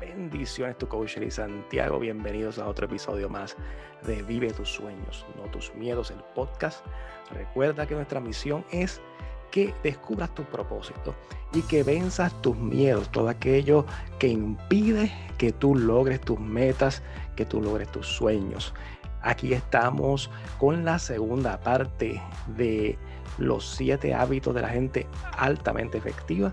Bendiciones, tu coach Eli Santiago. Bienvenidos a otro episodio más de Vive tus sueños, no tus miedos, el podcast. Recuerda que nuestra misión es que descubras tu propósito y que venzas tus miedos, todo aquello que impide que tú logres tus metas, que tú logres tus sueños. Aquí estamos con la segunda parte de los 7 hábitos de la gente altamente efectiva,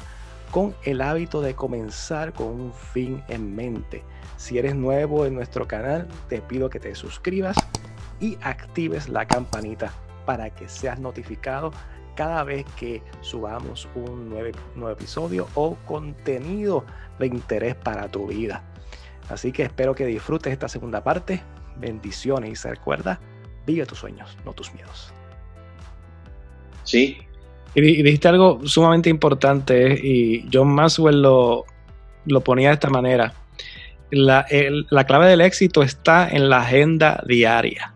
con el hábito de comenzar con un fin en mente. Si eres nuevo en nuestro canal, te pido que te suscribas y actives la campanita para que seas notificado cada vez que subamos un nuevo episodio o contenido de interés para tu vida. Así que espero que disfrutes esta segunda parte. Bendiciones y se recuerda, vive tus sueños, no tus miedos. Sí. Y dijiste algo sumamente importante y John Maxwell lo ponía de esta manera. La clave del éxito está en la agenda diaria.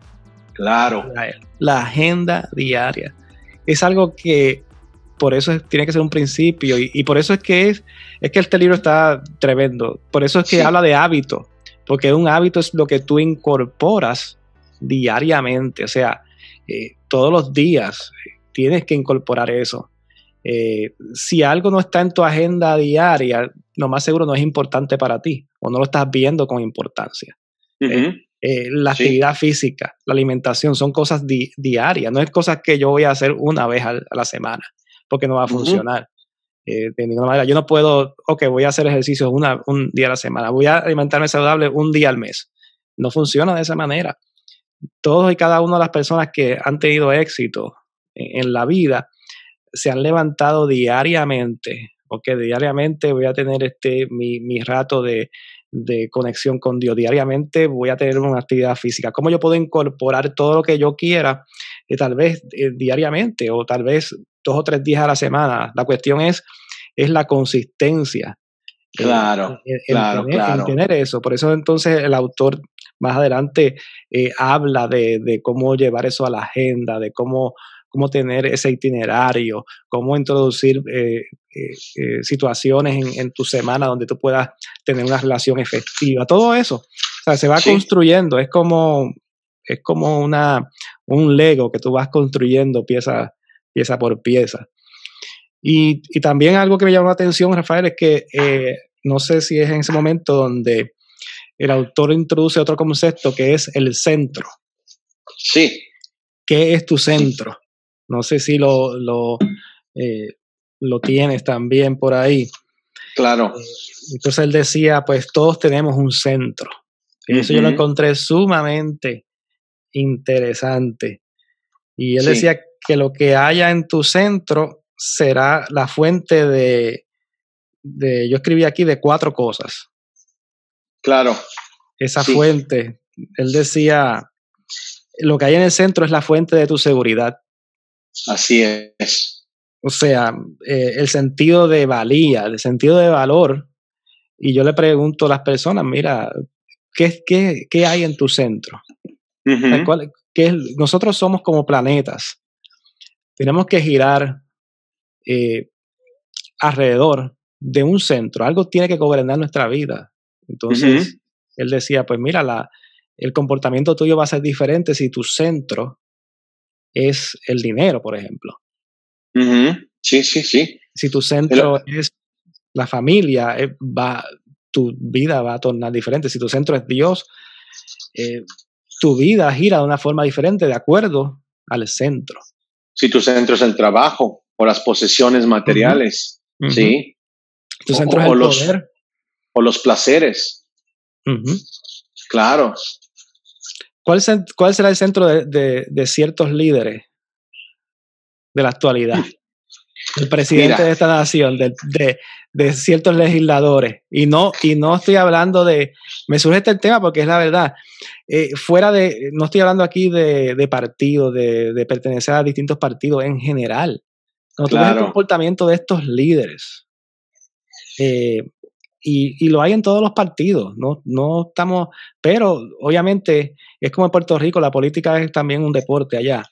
Claro. La agenda diaria. Es algo que por eso tiene que ser un principio y por eso es que este libro está tremendo. Por eso es que habla de hábito, porque un hábito es lo que tú incorporas diariamente. O sea, todos los días tienes que incorporar eso. Si algo no está en tu agenda diaria, lo más seguro no es importante para ti o no lo estás viendo con importancia. La actividad física, la alimentación son cosas diarias, no es cosas que yo voy a hacer una vez a la semana porque no va a funcionar. De ninguna manera. Yo no puedo, voy a hacer ejercicios un día a la semana, voy a alimentarme saludable un día al mes. No funciona de esa manera. Todos y cada una de las personas que han tenido éxito en la vida se han levantado diariamente, diariamente voy a tener mi rato de conexión con Dios, diariamente voy a tener una actividad física. ¿Cómo yo puedo incorporar todo lo que yo quiera, tal vez diariamente o tal vez 2 o 3 días a la semana? La cuestión es la consistencia. Claro. En tener eso. Por eso entonces el autor más adelante habla de cómo llevar eso a la agenda, de cómo tener ese itinerario, cómo introducir situaciones en tu semana donde tú puedas tener una relación efectiva. Todo eso, o sea, se va construyendo. Es como un Lego que tú vas construyendo pieza por pieza. Y también algo que me llamó la atención, Rafael, es que no sé si es en ese momento donde el autor introduce otro concepto que es el centro. Sí. ¿Qué es tu centro? No sé si lo tienes también por ahí. Claro. Entonces él decía, pues todos tenemos un centro. Y eso yo lo encontré sumamente interesante. Y él decía que lo que haya en tu centro será la fuente de yo escribí aquí de 4 cosas. Claro. Esa fuente, él decía, lo que hay en el centro es la fuente de tu seguridad. Así es. O sea, el sentido de valía, el sentido de valor. Y yo le pregunto a las personas, mira, ¿qué hay en tu centro? Nosotros somos como planetas. Tenemos que girar alrededor de un centro. Algo tiene que gobernar nuestra vida. Entonces, él decía, pues mira, el comportamiento tuyo va a ser diferente si tu centro es el dinero, por ejemplo. Sí. Si tu centro es la familia, tu vida va a tornar diferente. Si tu centro es Dios, tu vida gira de una forma diferente de acuerdo al centro. Si tu centro es el trabajo o las posesiones materiales, ¿sí? Tu centro es el poder. O los placeres. Claro. ¿Cuál será el centro de ciertos líderes de la actualidad? El presidente de esta nación, de ciertos legisladores. Y no estoy hablando me surge este tema porque es la verdad. No estoy hablando aquí de partidos, de pertenecer a distintos partidos en general. No, tú ves el comportamiento de estos líderes. Y lo hay en todos los partidos. No estamos, pero obviamente es como en Puerto Rico, la política es también un deporte allá.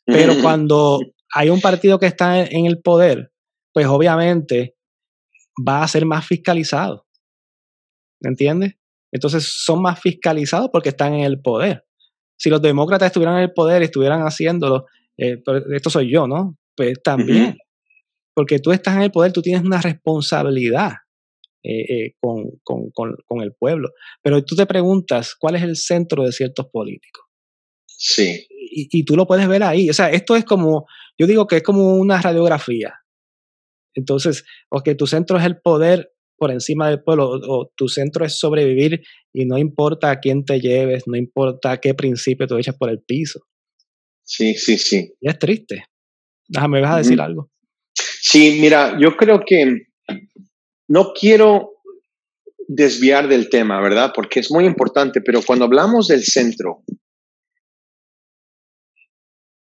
Pero cuando hay un partido que está en el poder, pues obviamente va a ser más fiscalizado. ¿entiendes? Entonces son más fiscalizados porque están en el poder. Si los demócratas estuvieran en el poder y estuvieran haciéndolo, pero esto soy yo, ¿no? Pues también, porque tú estás en el poder, tú tienes una responsabilidad con el pueblo. Pero tú te preguntas, ¿cuál es el centro de ciertos políticos? Sí. Y tú lo puedes ver ahí. O sea, esto es como, yo digo que es como una radiografía. Entonces, o que tu centro es el poder por encima del pueblo, o tu centro es sobrevivir y no importa a quién te lleves, no importa qué principio tú echas por el piso. Sí, sí, sí. Y es triste. ¿Me vas a decir algo? Sí, mira, yo creo que no quiero desviar del tema, ¿verdad? Porque es muy importante, pero cuando hablamos del centro,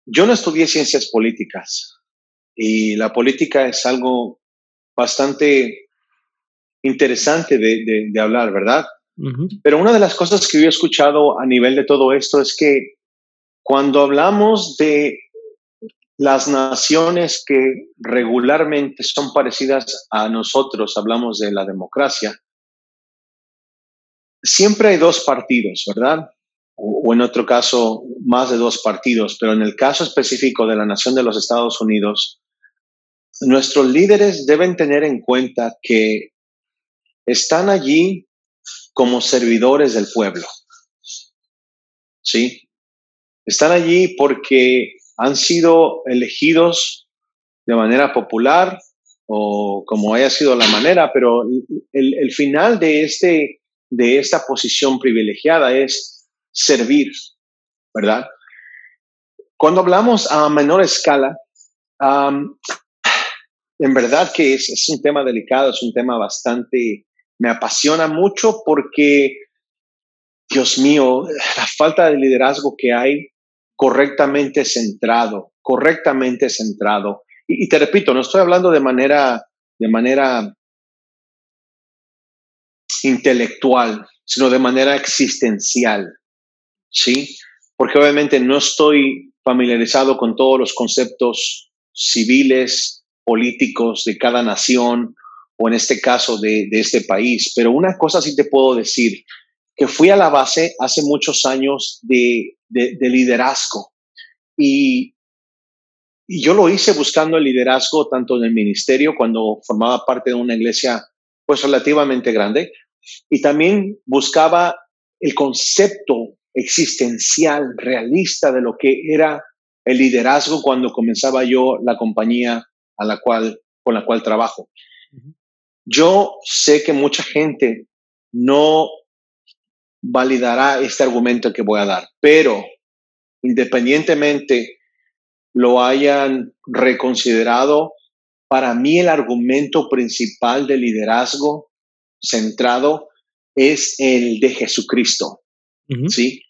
yo no estudié ciencias políticas y la política es algo bastante interesante de hablar, ¿verdad? Pero una de las cosas que yo he escuchado a nivel de todo esto es que cuando hablamos de las naciones que regularmente son parecidas a nosotros, hablamos de la democracia, siempre hay dos partidos, ¿verdad? O en otro caso, más de dos partidos, pero en el caso específico de la nación de los Estados Unidos, nuestros líderes deben tener en cuenta que están allí como servidores del pueblo, ¿sí? Están allí porque han sido elegidos de manera popular o como haya sido la manera, pero el final de esta posición privilegiada es servir, ¿verdad? Cuando hablamos a menor escala, en verdad que es un tema delicado, es un tema bastante, me apasiona mucho porque, Dios mío, la falta de liderazgo que hay correctamente centrado. Y te repito, no estoy hablando de manera intelectual, sino de manera existencial, ¿sí? Porque obviamente no estoy familiarizado con todos los conceptos civiles, políticos de cada nación, o en este caso de este país. Pero una cosa sí te puedo decir, que fui a la base hace muchos años de liderazgo. Y yo lo hice buscando el liderazgo tanto en el ministerio, cuando formaba parte de una iglesia pues relativamente grande, y también buscaba el concepto existencial, realista de lo que era el liderazgo cuando comenzaba yo la compañía con la cual trabajo. Yo sé que mucha gente no validará este argumento que voy a dar, pero independientemente lo hayan reconsiderado, para mí el argumento principal de liderazgo centrado es el de Jesucristo, ¿sí?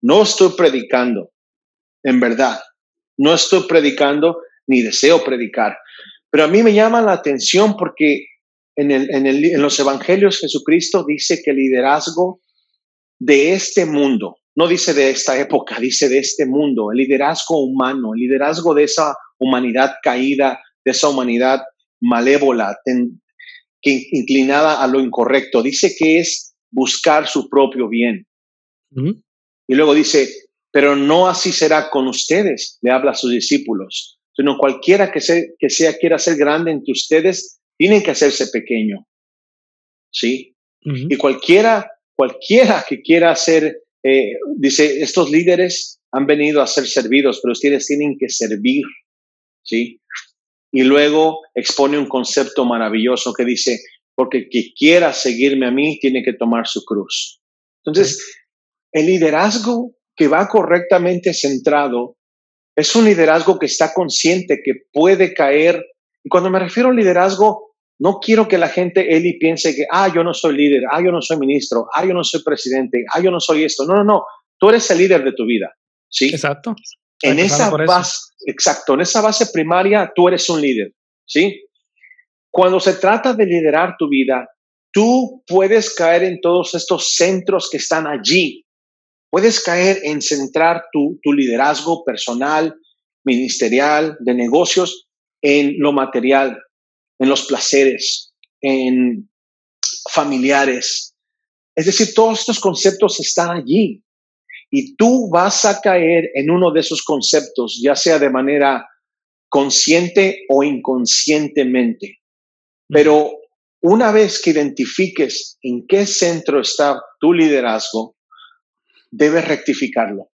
No estoy predicando, en verdad, no estoy predicando ni deseo predicar, pero a mí me llama la atención porque en los evangelios Jesucristo dice que el liderazgo de este mundo, no dice de esta época, dice de este mundo, el liderazgo humano, el liderazgo de esa humanidad caída, de esa humanidad malévola, que inclinada a lo incorrecto, dice que es buscar su propio bien. Y luego dice, pero no así será con ustedes, le habla a sus discípulos, sino cualquiera que quiera ser grande entre ustedes, tiene que hacerse pequeño, ¿sí? Y cualquiera que quiera ser, dice, estos líderes han venido a ser servidos, pero ustedes tienen que servir, ¿sí? Y luego expone un concepto maravilloso que dice, porque el que quiera seguirme a mí tiene que tomar su cruz. Entonces, el liderazgo que va correctamente centrado es un liderazgo que está consciente que puede caer. Y cuando me refiero al liderazgo, no quiero que la gente, Eli, piense que, yo no soy líder, yo no soy ministro, yo no soy presidente, yo no soy esto. No, no, no. Tú eres el líder de tu vida, ¿sí? Exacto. En esa base primaria, tú eres un líder, ¿sí? Cuando se trata de liderar tu vida, tú puedes caer en todos estos centros que están allí. Puedes caer en centrar tu liderazgo personal, ministerial, de negocios, en lo material, en los placeres, en familiares, Es decir, todos estos conceptos están allí y tú vas a caer en uno de esos conceptos, ya sea de manera consciente o inconscientemente. Pero una vez que identifiques en qué centro está tu liderazgo, debes rectificarlo.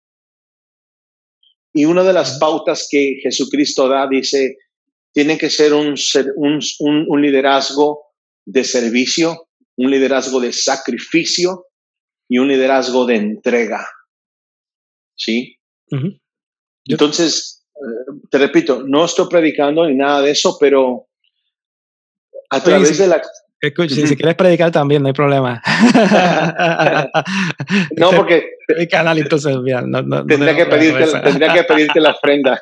Y una de las pautas que Jesucristo da dice, tiene que ser un liderazgo de servicio, un liderazgo de sacrificio y un liderazgo de entrega. ¿Sí? Entonces, te repito, no estoy predicando ni nada de eso, pero a través de la... Escucha, si quieres predicar también, no hay problema. No, porque mi canal, entonces, tendría que pedirte la ofrenda.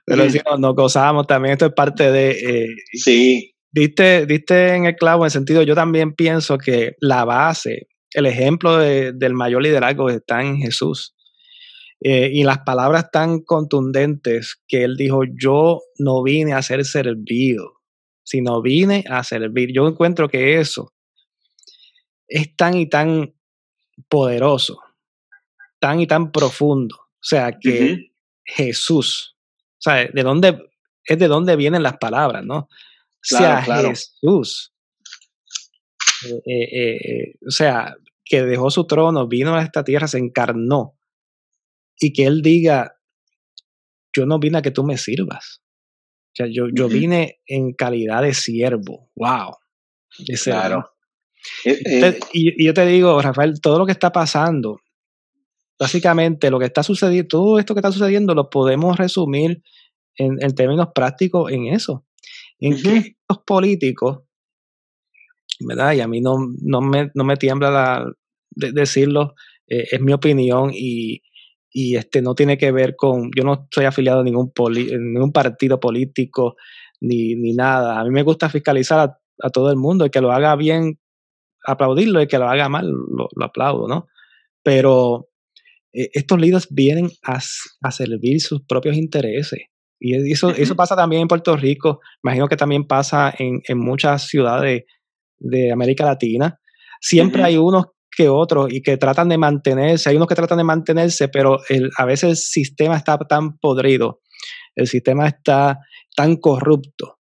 Pero sí, nos gozamos también. Esto es parte de... sí. Diste en el clavo en el sentido, yo también pienso que la base, el ejemplo del mayor liderazgo está en Jesús. Y las palabras tan contundentes que él dijo, yo no vine a ser servido, sino vine a servir. Yo encuentro que eso es tan y tan poderoso, tan y tan profundo. O sea, que Jesús, o sea, de dónde vienen las palabras, ¿no? Claro, sea, claro. Jesús, o sea, que dejó su trono, vino a esta tierra, se encarnó, y que él diga, yo no vine a que tú me sirvas. O sea, yo vine en calidad de siervo. ¡Wow! Claro. Y yo te digo, Rafael, todo lo que está pasando, básicamente lo que está sucediendo, todo esto que está sucediendo lo podemos resumir en términos prácticos en eso. En que los políticos, ¿verdad? Y a mí no me tiembla decirlo, es mi opinión y no tiene que ver con, yo no estoy afiliado a ningún partido político ni nada. A mí me gusta fiscalizar a todo el mundo, el que lo haga bien, aplaudirlo, el que lo haga mal, lo aplaudo, ¿no? Pero estos líderes vienen a servir sus propios intereses. Y eso pasa también en Puerto Rico, imagino que también pasa en muchas ciudades de América Latina. Siempre hay unos que otros y que tratan de mantenerse, hay unos que tratan de mantenerse, pero a veces el sistema está tan podrido, el sistema está tan corrupto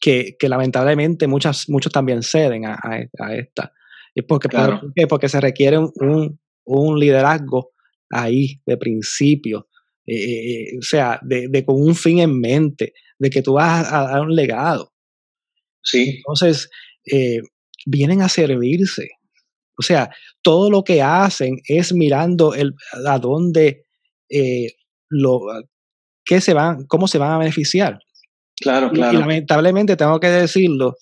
que lamentablemente muchos también ceden a esta. Claro. ¿Por qué? Porque se requiere un liderazgo ahí de principio, o sea, con un fin en mente, de que tú vas a dar un legado. Sí. Entonces, vienen a servirse. O sea, todo lo que hacen es mirando a dónde, cómo se van a beneficiar. Claro, Y claro. lamentablemente tengo que decirlo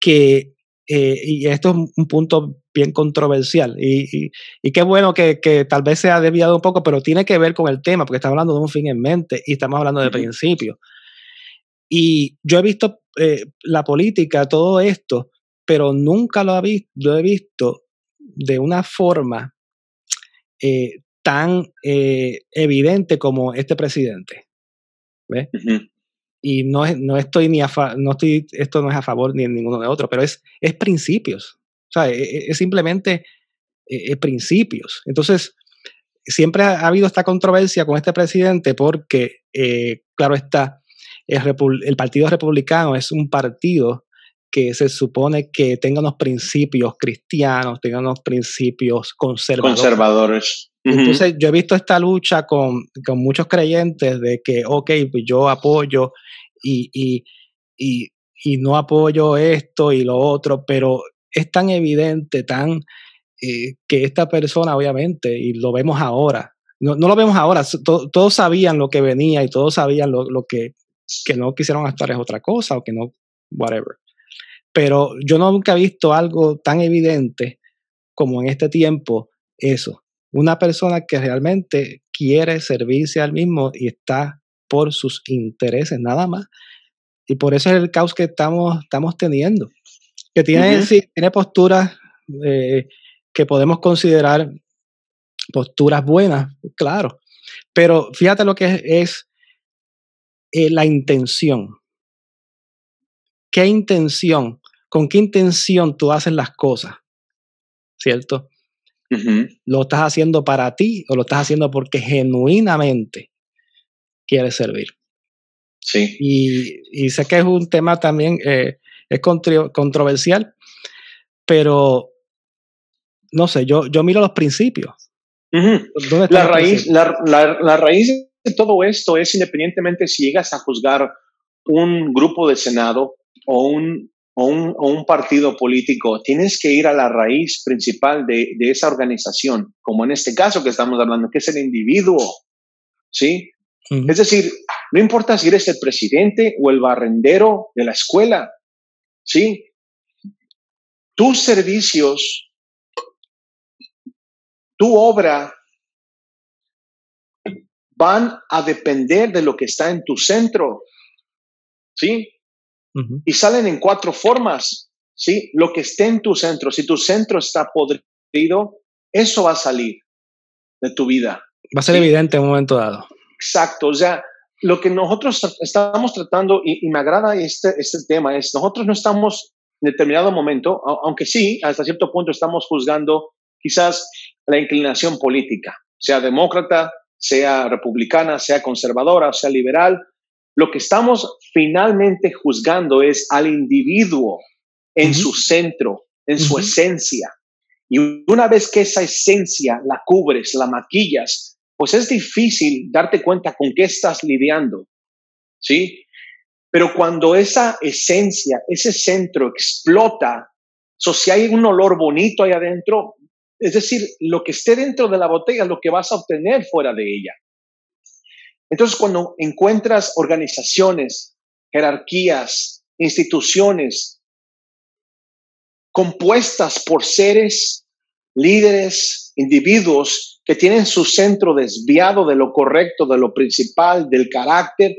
que, y esto es un punto bien controversial, y qué bueno que tal vez se ha desviado un poco, pero tiene que ver con el tema, porque estamos hablando de un fin en mente y estamos hablando de principios. Y yo he visto la política, todo esto, pero nunca lo he visto de una forma tan evidente como este presidente. ¿Ves? Y no estoy esto no es a favor ni en ninguno de otro, pero es principios. O sea, es simplemente principios. Entonces, siempre ha habido esta controversia con este presidente porque, claro está, el Partido Republicano es un partido que se supone que tenga unos principios cristianos, tenga unos principios conservadores. Entonces, yo he visto esta lucha con muchos creyentes de que, ok, pues yo apoyo y no apoyo esto y lo otro, pero es tan evidente, que esta persona, obviamente, y lo vemos ahora, no lo vemos ahora, todos sabían lo que venía y todos sabían lo que no quisieron actuar es otra cosa o que no, whatever. Pero yo nunca he visto algo tan evidente como en este tiempo eso. Una persona que realmente quiere servirse al mismo y está por sus intereses nada más. Y por eso es el caos que estamos teniendo. Que tiene, sí, tiene posturas que podemos considerar posturas buenas, claro. Pero fíjate lo que es la intención. ¿Qué intención? ¿Con qué intención tú haces las cosas? ¿cierto? Ujú. ¿Lo estás haciendo para ti o lo estás haciendo porque genuinamente quieres servir? Sí. Y sé que es un tema también, es controversial, pero no sé, yo miro los principios. Ujú. ¿Dónde están La los raíz, principios? la raíz de todo esto es independientemente si llegas a juzgar un grupo de Senado o un partido político, tienes que ir a la raíz principal de esa organización, como en este caso que estamos hablando, que es el individuo, ¿sí? Ujú, Es decir, no importa si eres el presidente o el barrendero de la escuela, ¿sí? Tus servicios, tu obra van a depender de lo que está en tu centro, ¿sí? ujú. Y salen en 4 formas, ¿sí? Lo que esté en tu centro, si tu centro está podrido, eso va a salir de tu vida, Va a ser ¿sí? evidente en un momento dado. Exacto, o sea, lo que nosotros estamos tratando, y me agrada este tema, es nosotros no estamos en determinado momento, aunque sí, hasta cierto punto estamos juzgando quizás la inclinación política, sea demócrata, sea republicana, sea conservadora, sea liberal. Lo que estamos finalmente juzgando es al individuo en Ujú, su centro, en su ujú, esencia. Y una vez que esa esencia la cubres, la maquillas, pues es difícil darte cuenta con qué estás lidiando, ¿sí? Pero cuando esa esencia, ese centro explota, si hay un olor bonito ahí adentro, es decir, lo que esté dentro de la botella es lo que vas a obtener fuera de ella. Entonces, cuando encuentras organizaciones, jerarquías, instituciones compuestas por seres, líderes, individuos que tienen su centro desviado de lo correcto, de lo principal, del carácter,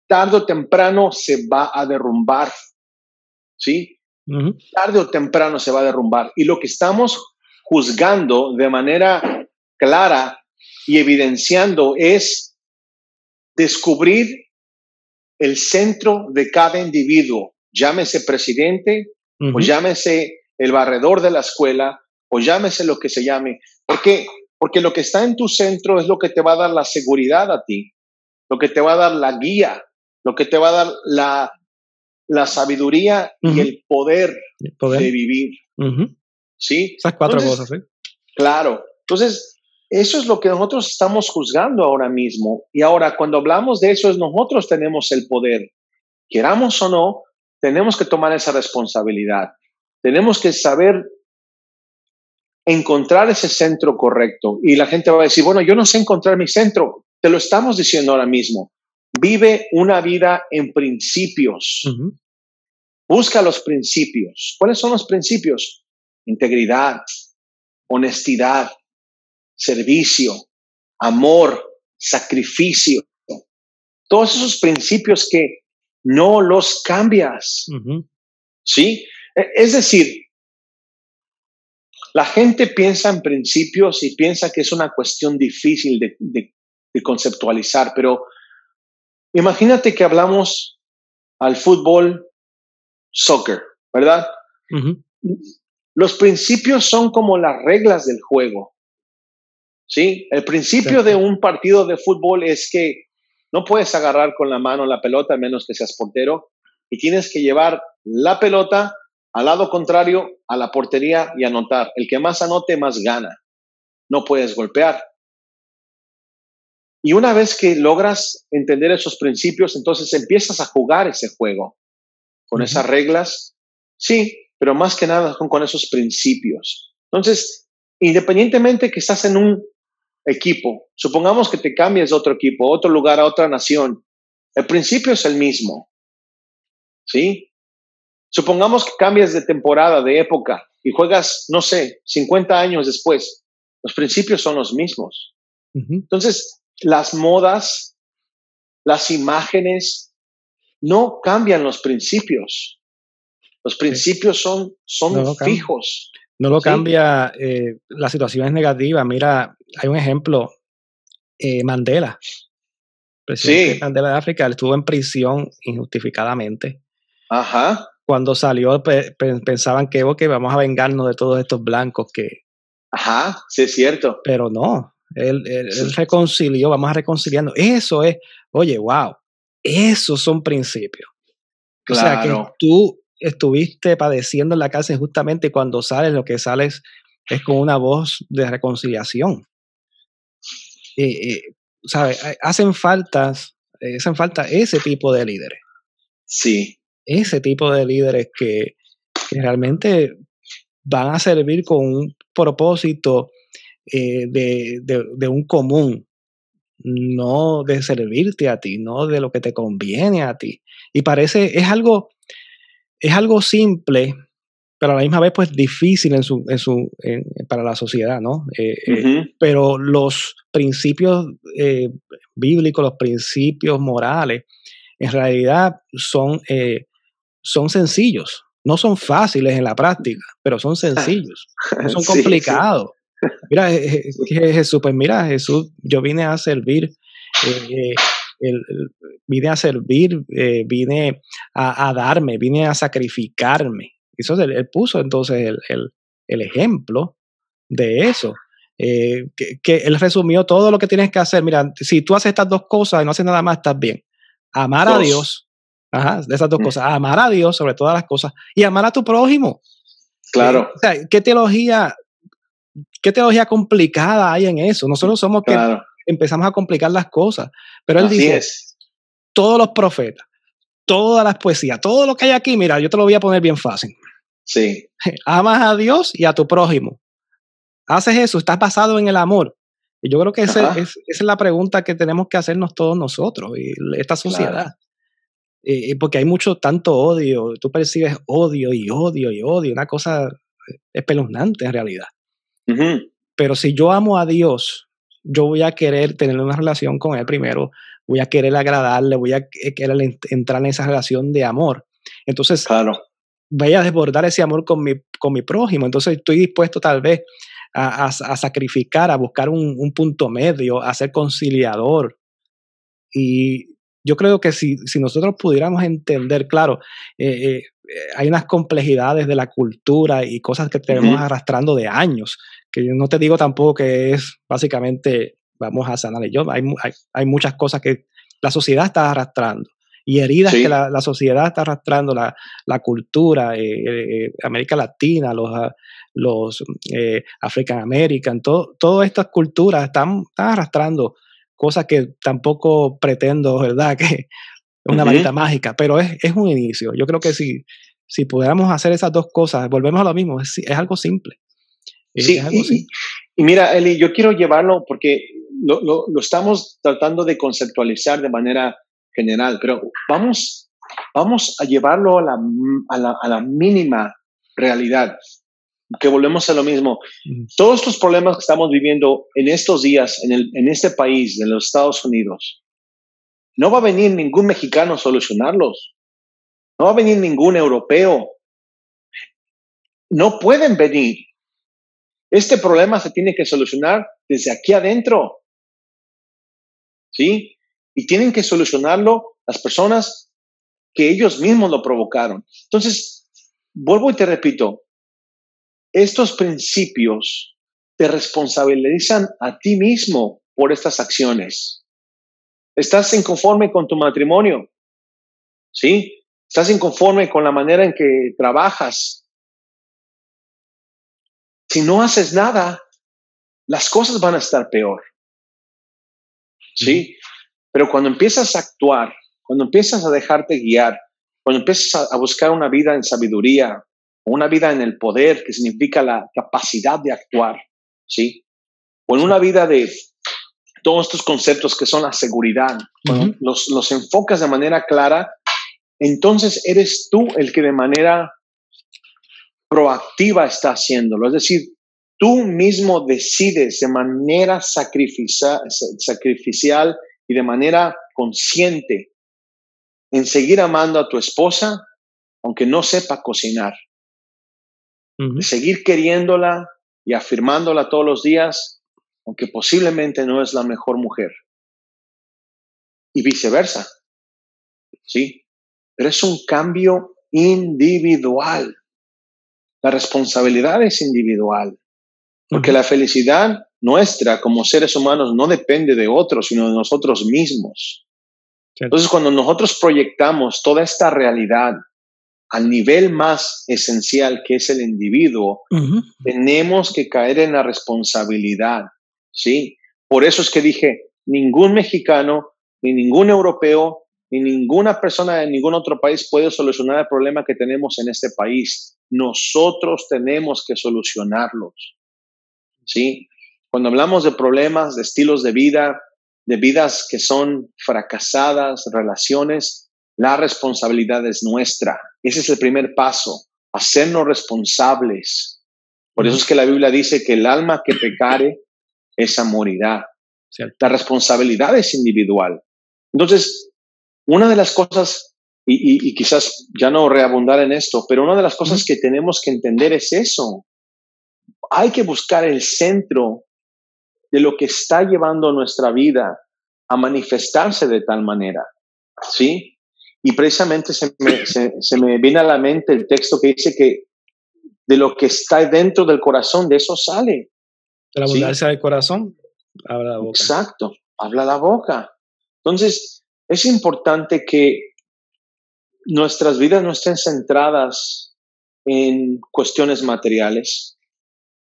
tarde o temprano se va a derrumbar, ¿sí? ujú, Tarde o temprano se va a derrumbar. Y lo que estamos juzgando de manera clara y evidenciando es descubrir el centro de cada individuo, llámese presidente o ujú, llámese el barredor de la escuela o llámese lo que se llame. ¿Por qué? Porque lo que está en tu centro es lo que te va a dar la seguridad a ti, lo que te va a dar la guía, lo que te va a dar la sabiduría y ujú. el poder El poder. de vivir, Ujú. ¿sí? Esas 4 cosas, Entonces, ¿sí? claro, entonces eso es lo que nosotros estamos juzgando ahora mismo. Y ahora, cuando hablamos de eso, es nosotros tenemos el poder. Queramos o no, tenemos que tomar esa responsabilidad. Tenemos que saber encontrar ese centro correcto. Y la gente va a decir, bueno, yo no sé encontrar mi centro. Te lo estamos diciendo ahora mismo. Vive una vida en principios. Ujú, Busca los principios. ¿Cuáles son los principios? Integridad, honestidad, servicio, amor, sacrificio. Todos esos principios que no los cambias. ujú. ¿Sí? Es decir, la gente piensa en principios y piensa que es una cuestión difícil de conceptualizar, pero imagínate que hablamos al fútbol, soccer, ¿verdad? Ujú. Los principios son como las reglas del juego, ¿sí? El principio de Cierto. un partido de fútbol es que no puedes agarrar con la mano la pelota a menos que seas portero y tienes que llevar la pelota al lado contrario a la portería y anotar. El que más anote, más gana. No puedes golpear. Y una vez que logras entender esos principios, entonces empiezas a jugar ese juego con Ujú, esas reglas. Sí, pero más que nada con esos principios. Entonces, independientemente que estás en un equipo, supongamos que te cambies de otro equipo, a otro lugar, a otra nación, el principio es el mismo, ¿sí? Supongamos que cambias de temporada, de época, y juegas, no sé, 50 años después, los principios son los mismos. ujú. Entonces, las modas, las imágenes, no cambian los principios. Los Sí. principios No son lo cambia. fijos, No lo ¿sí? cambia, la situación es negativa. Mira, hay un ejemplo, Mandela, presidente Sí, Mandela de África, él estuvo en prisión injustificadamente. ajá, Cuando salió, pensaban que, ok, vamos a vengarnos de todos estos blancos Ajá, sí es cierto. Pero no, él Sí, reconcilió, vamos a reconciliando. Eso es, oye, wow, esos son principios. O sea, que claro. tú estuviste padeciendo en la cárcel justamente y cuando sales, lo que sales es con una voz de reconciliación. Eh, eh, ¿Sabes? Hacen falta ese tipo de líderes, Sí, ese tipo de líderes que realmente van a servir con un propósito de un común, no de servirte a ti, no de lo que te conviene a ti. Y parece, es algo simple, pero a la misma vez pues difícil para la sociedad, ¿no? ujú, Pero los principios bíblicos, los principios morales, en realidad son sencillos. No son fáciles en la práctica, pero son sencillos, no son sí, sí, complicados. Mira, que Jesús, pues mira, Jesús, yo vine a servir, eh, vine a servir, vine a darme, vine a sacrificarme. Eso él puso entonces el ejemplo de eso. Que él resumió todo lo que tienes que hacer. Mira, si tú haces estas dos cosas y no haces nada más, estás bien. Amar a dos. Dios, ajá, de esas dos Mm, cosas, amar a Dios sobre todas las cosas y amar a tu prójimo. claro, O sea, qué teología complicada hay en eso? Nosotros somos que claro, empezamos a complicar las cosas. Pero él así dice, es. todos los profetas, todas las poesías, todo lo que hay aquí, mira, yo te lo voy a poner bien fácil. Sí, Amas a Dios y a tu prójimo. Haces eso, estás basado en el amor. Y yo creo que ajá, esa es la pregunta que tenemos que hacernos todos nosotros y esta claro. sociedad. Porque hay mucho, tanto odio, tú percibes odio y odio y odio, una cosa espeluznante en realidad. Ujú, Pero si yo amo a Dios, yo voy a querer tener una relación con Él primero, voy a querer agradarle, voy a querer entrar en esa relación de amor. Entonces, claro. voy a desbordar ese amor con mi prójimo. Entonces, estoy dispuesto tal vez a sacrificar, a buscar un punto medio, a ser conciliador. Y yo creo que si nosotros pudiéramos entender, claro, hay unas complejidades de la cultura y cosas que tenemos Ujú, arrastrando de años, que yo no te digo tampoco que es básicamente vamos a sanar el yo, hay muchas cosas que la sociedad está arrastrando y heridas que sí, la sociedad está arrastrando, la cultura, América Latina, los African American, todas estas culturas están arrastrando cosas que tampoco pretendo, ¿verdad? Que es una ujú, varita mágica, pero es un inicio. Yo creo que si pudiéramos hacer esas dos cosas, volvemos a lo mismo, es algo simple, es sí. algo simple. Y mira, Eli, yo quiero llevarlo porque lo estamos tratando de conceptualizar de manera general, pero vamos a llevarlo a la mínima realidad, que volvemos a lo mismo. Mm, Todos estos problemas que estamos viviendo en estos días en este país, en los Estados Unidos, no va a venir ningún mexicano a solucionarlos, no va a venir ningún europeo, no pueden venir. Este problema se tiene que solucionar desde aquí adentro, ¿sí? Y tienen que solucionarlo las personas que ellos mismos lo provocaron. Entonces, vuelvo y te repito, estos principios te responsabilizan a ti mismo por estas acciones. Estás inconforme con tu matrimonio, ¿sí? Estás inconforme con la manera en que trabajas. Si no haces nada, las cosas van a estar peor, ujú, ¿sí? Pero cuando empiezas a actuar, cuando empiezas a dejarte guiar, cuando empiezas a buscar una vida en sabiduría, una vida en el poder, que significa la capacidad de actuar, ¿sí? O en sí, una vida de todos estos conceptos que son la seguridad, cuando ujú, los enfocas de manera clara, entonces eres tú el que de manera proactiva está haciéndolo. Es decir, tú mismo decides de manera sacrificial y de manera consciente en seguir amando a tu esposa, aunque no sepa cocinar, de ujú, seguir queriéndola y afirmándola todos los días, aunque posiblemente no es la mejor mujer, y viceversa, ¿sí? Pero es un cambio individual. La responsabilidad es individual. Porque la felicidad nuestra como seres humanos no depende de otros, sino de nosotros mismos. Entonces, cuando nosotros proyectamos toda esta realidad al nivel más esencial, que es el individuo, tenemos que caer en la responsabilidad, ¿sí? Por eso es que dije, ningún mexicano, ni ningún europeo, ni ninguna persona de ningún otro país puede solucionar el problema que tenemos en este país. Nosotros tenemos que solucionarlos, ¿sí? Cuando hablamos de problemas, de estilos de vida, de vidas que son fracasadas, relaciones, la responsabilidad es nuestra. Ese es el primer paso, hacernos responsables. Por eso es que la Biblia dice que el alma que pecare, esa morirá. Cierto. La responsabilidad es individual. Entonces, una de las cosas, y quizás ya no reabundar en esto, pero una de las cosas que tenemos que entender es eso. Hay que buscar el centro de lo que está llevando nuestra vida a manifestarse de tal manera, ¿sí? Y precisamente se me viene a la mente el texto que dice que de lo que está dentro del corazón, de eso sale. De la abundancia del corazón, habla la boca. Exacto, habla la boca. Entonces, es importante que nuestras vidas no estén centradas en cuestiones materiales,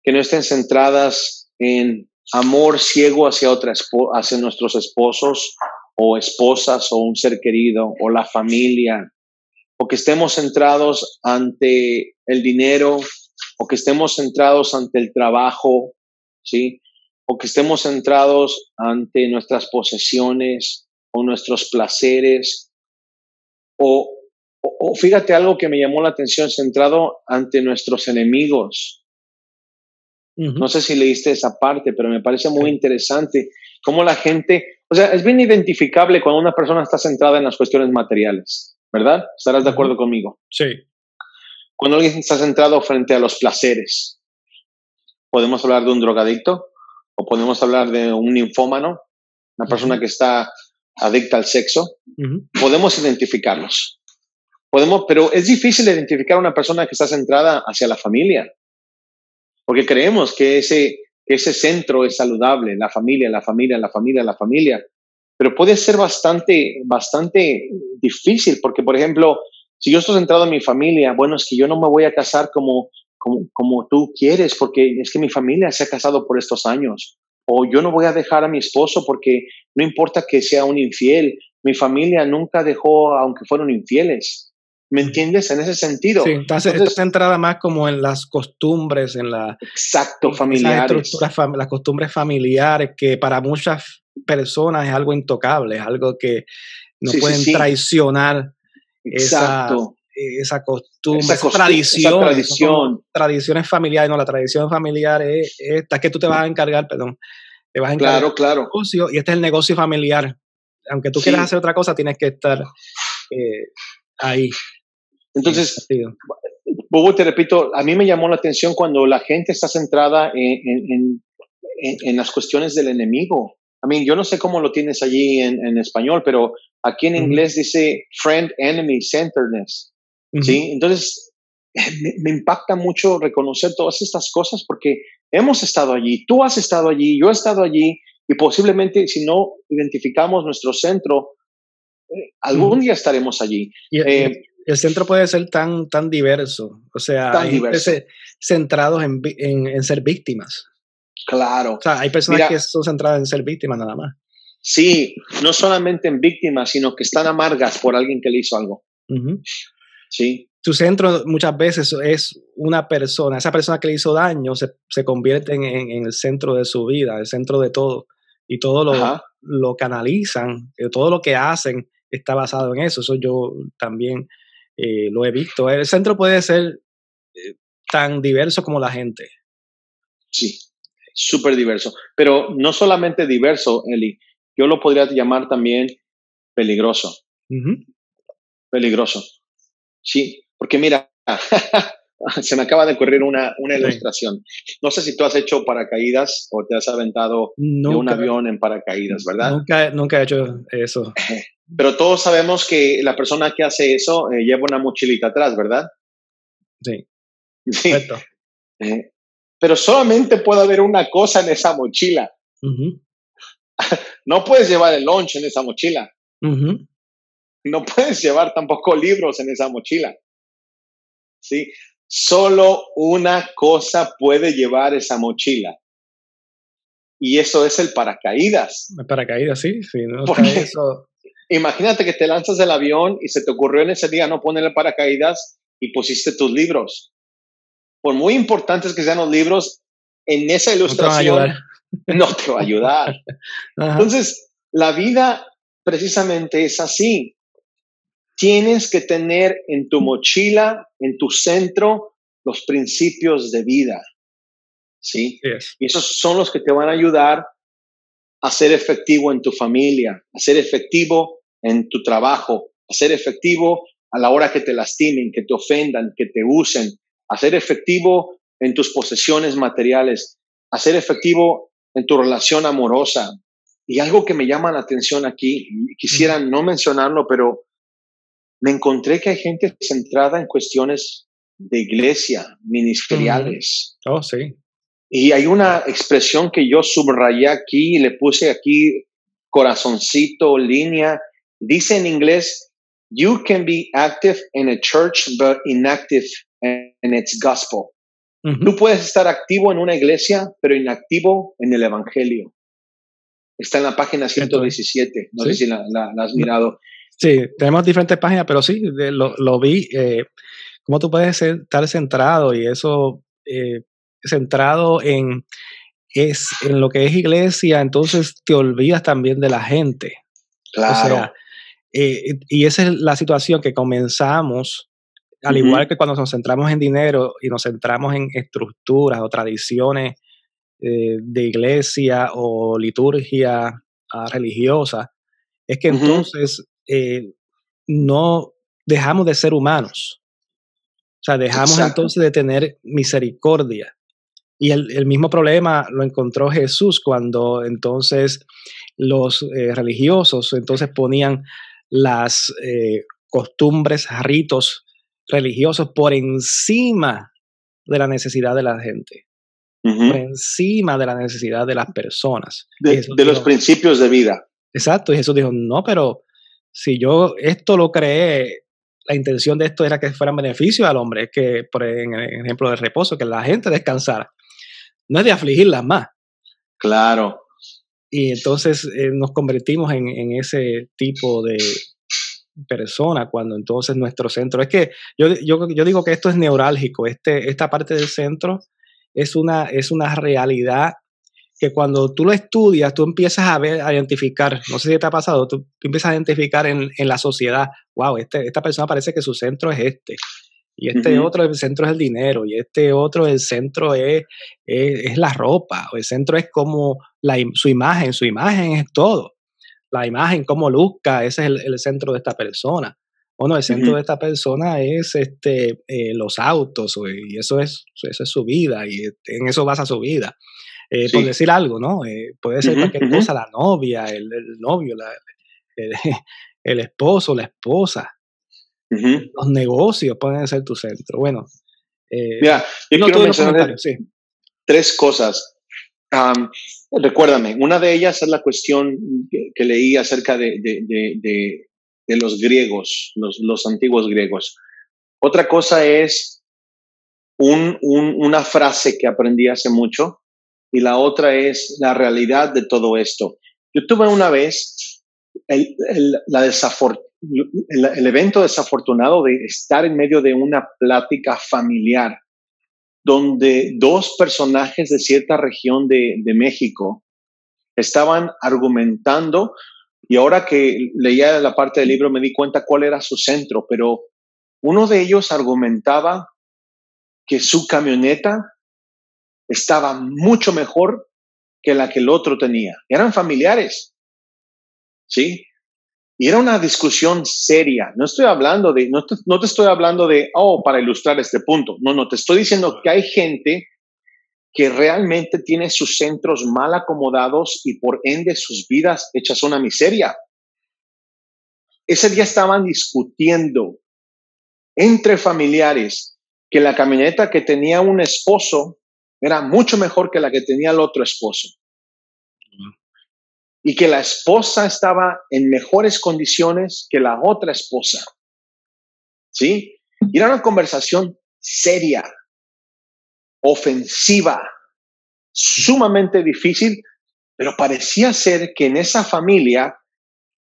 que no estén centradas en amor ciego hacia nuestros esposos o esposas o un ser querido o la familia, o que estemos centrados ante el dinero, o que estemos centrados ante el trabajo, ¿sí? O que estemos centrados ante nuestras posesiones o nuestros placeres, o fíjate algo que me llamó la atención, centrado ante nuestros enemigos. No sé si leíste esa parte, pero me parece muy interesante cómo la gente, o sea, es bien identificable cuando una persona está centrada en las cuestiones materiales, ¿verdad? ¿Estarás de acuerdo conmigo? Sí. Cuando alguien está centrado frente a los placeres, podemos hablar de un drogadicto o podemos hablar de un ninfómano, una persona que está adicta al sexo. Podemos identificarlos. Pero es difícil identificar a una persona que está centrada hacia la familia. Porque creemos que ese centro es saludable, la familia. Pero puede ser bastante difícil, porque, por ejemplo, si yo estoy centrado en mi familia, bueno, es que yo no me voy a casar como tú quieres, porque es que mi familia se ha casado por estos años. O yo no voy a dejar a mi esposo porque no importa que sea un infiel, mi familia nunca dejó, aunque fueron infieles. ¿Me entiendes? En ese sentido. Sí, está centrada más como en las costumbres, en la... Exacto, familiares. Las costumbres familiares, que para muchas personas es algo intocable, es algo que no pueden traicionar. Exacto. Esa costumbre, esa tradición. Tradiciones familiares, no, la tradición familiar es esta que tú te vas a encargar, te vas a encargar claro. Negocio, y este es el negocio familiar. Aunque tú quieras hacer otra cosa, tienes que estar ahí. Entonces, Bobo, te repito, a mí me llamó la atención cuando la gente está centrada en las cuestiones del enemigo. Yo no sé cómo lo tienes allí en español, pero aquí en inglés dice friend-enemy centeredness. ¿Sí? Entonces, me impacta mucho reconocer todas estas cosas porque hemos estado allí, tú has estado allí, yo he estado allí, y posiblemente si no identificamos nuestro centro, algún día estaremos allí. El centro puede ser tan diverso, o sea, hay gente centrados en ser víctimas. Claro. O sea, hay personas que son centradas en ser víctimas nada más. Sí, no solamente en víctimas, sino que están amargas por alguien que le hizo algo. Sí. Tu centro muchas veces es una persona, esa persona que le hizo daño se convierte en el centro de su vida, el centro de todo, y todo lo canalizan, todo lo que hacen está basado en eso. Eso yo también lo he visto. El centro puede ser tan diverso como la gente. Sí, súper diverso. Pero no solamente diverso, Eli, yo lo podría llamar también peligroso. Peligroso. Sí, porque mira, se me acaba de ocurrir una ilustración. No sé si tú has hecho paracaídas o te has aventado de un avión en paracaídas, ¿verdad? Nunca he hecho eso. Pero todos sabemos que la persona que hace eso lleva una mochilita atrás, ¿verdad? Sí. Sí. Correcto. pero solamente puede haber una cosa en esa mochila. Ujú, No puedes llevar el lunch en esa mochila. ujú. No puedes llevar tampoco libros en esa mochila. ¿Sí? Solo una cosa puede llevar esa mochila. Y eso es el paracaídas. Paracaídas, sí, si no está Porque eso. imagínate que te lanzas del avión y se te ocurrió en ese día no ponerle paracaídas y pusiste tus libros. Por muy importantes que sean los libros, en esa No te van a ayudar. ilustración no te va a ayudar. Ajá. Entonces, la vida precisamente es así. Tienes que tener en tu mochila, en tu centro, los principios de vida, ¿sí? Sí es. Y esos son los que te van a ayudar a ser efectivo en tu familia, a ser efectivo en tu trabajo, a ser efectivo a la hora que te lastimen, que te ofendan, que te usen, a ser efectivo en tus posesiones materiales, a ser efectivo en tu relación amorosa. Y algo que me llama la atención aquí, Ujú. quisiera no mencionarlo, pero me encontré que hay gente centrada en cuestiones de iglesia, Ujú. ministeriales. Oh, sí. Y hay una expresión que yo subrayé aquí y le puse aquí corazoncito, línea. Dice en inglés, you can be active in a church but inactive in its gospel. Tú Ujú. puedes estar activo en una iglesia, pero inactivo en el evangelio. Está en la página Cierto, 117. No sé sí. si la has No, mirado. sí, tenemos diferentes páginas, pero sí, lo vi. Cómo tú puedes estar centrado y eso, centrado en lo que es iglesia, entonces te olvidas también de la gente. O sea, Claro. y esa es la situación que comenzamos, al igual Ujú, que cuando nos centramos en dinero y nos centramos en estructuras o tradiciones de iglesia o liturgia religiosa, es que ujú. entonces no dejamos de ser humanos. O sea, dejamos Exacto. entonces de tener misericordia. Y el mismo problema lo encontró Jesús cuando entonces los religiosos entonces ponían las costumbres, ritos religiosos por encima de la necesidad de la gente, por Ujú. encima de la necesidad de las personas. Y Jesús De los dijo, principios de vida. exacto, y Jesús dijo, no, pero si yo esto lo creé, la intención de esto era que fuera en beneficio al hombre, es que, por en el ejemplo del reposo, que la gente descansara, no es de afligirlas más. Claro. Y entonces nos convertimos en ese tipo de persona cuando entonces nuestro centro, es que yo digo que esto es neurálgico, esta parte del centro es una realidad que cuando tú lo estudias, tú empiezas a ver, a identificar, no sé si te ha pasado, tú empiezas a identificar en la sociedad, wow, esta persona parece que su centro es este, y este Ujú, otro, el centro es el dinero, y este otro, el centro es la ropa, o el centro es como su imagen es todo, la imagen, cómo luzca, ese es el centro de esta persona. O no, el centro de ujú, esta persona es los autos, y eso es su vida, y en eso basa su vida. Por sí. decir algo, ¿no? Puede ser Ujú, cualquier ujú, cosa, la novia, el novio, el, el esposo, la esposa, ujú. los negocios pueden ser tu centro. Bueno, Mira, yo no quiero todos los mencionar comentarios, sí. tres cosas. Am, recuérdame, una de ellas es la cuestión que leí acerca de los griegos, los antiguos griegos. Otra cosa es una frase que aprendí hace mucho y la otra es la realidad de todo esto. Yo tuve una vez el evento desafortunado de estar en medio de una plática familiar donde dos personajes de cierta región de México estaban argumentando y ahora que leía la parte del libro me di cuenta cuál era su centro, pero uno de ellos argumentaba que su camioneta estaba mucho mejor que la que el otro tenía. Eran familiares, ¿sí? Y era una discusión seria. No estoy hablando de, no te estoy hablando de, oh, para ilustrar este punto. No, no, te estoy diciendo que hay gente que realmente tiene sus centros mal acomodados y por ende sus vidas hechas una miseria. Ese día estaban discutiendo entre familiares que la camioneta que tenía un esposo era mucho mejor que la que tenía el otro esposo. Y que la esposa estaba en mejores condiciones que la otra esposa. ¿Sí? Y era una conversación seria, ofensiva, sumamente difícil, pero parecía ser que en esa familia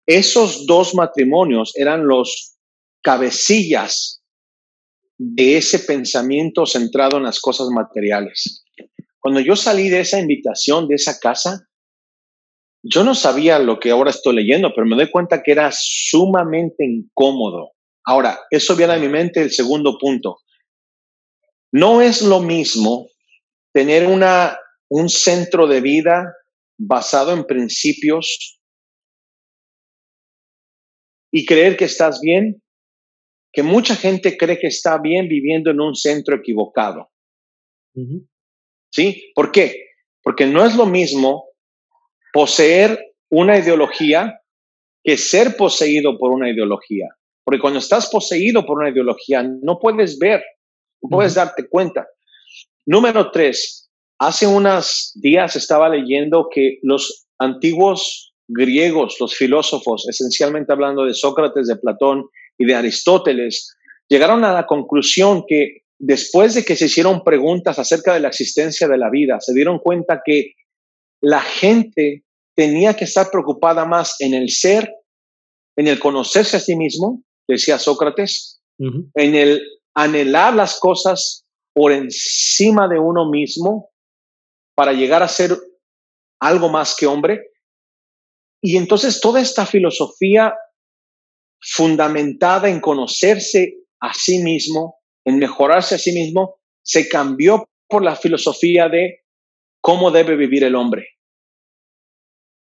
esos dos matrimonios eran los cabecillas de ese pensamiento centrado en las cosas materiales. Cuando yo salí de esa invitación, de esa casa, yo no sabía lo que ahora estoy leyendo, pero me doy cuenta que era sumamente incómodo. Ahora, eso viene a mi mente el segundo punto. No es lo mismo tener un centro de vida basado en principios y creer que estás bien, que mucha gente cree que está bien viviendo en un centro equivocado. Uh-huh. ¿Sí? ¿Por qué? Porque no es lo mismo poseer una ideología que ser poseído por una ideología. Porque cuando estás poseído por una ideología, no puedes ver, no puedes darte cuenta. Número 3, hace unos días estaba leyendo que los antiguos griegos, los filósofos, esencialmente hablando de Sócrates, de Platón y de Aristóteles, llegaron a la conclusión que después de que se hicieron preguntas acerca de la existencia de la vida, se dieron cuenta que la gente tenía que estar preocupada más en el ser, en el conocerse a sí mismo, decía Sócrates, en el anhelar las cosas por encima de uno mismo para llegar a ser algo más que hombre. Y entonces toda esta filosofía fundamentada en conocerse a sí mismo, en mejorarse a sí mismo, se cambió por la filosofía de cómo debe vivir el hombre.